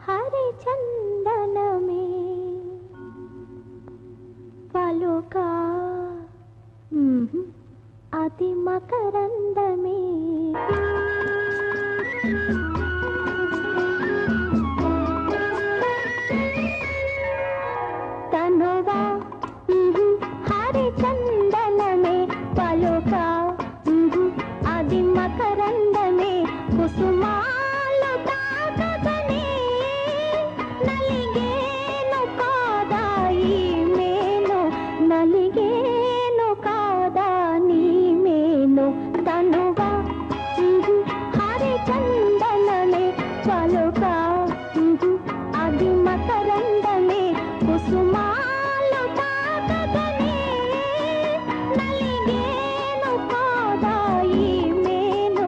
హరి చందనమే పలుకా అతి మకరందమే తనువా హరి చందనమే పలుకా అది మకరందమే కుసుమా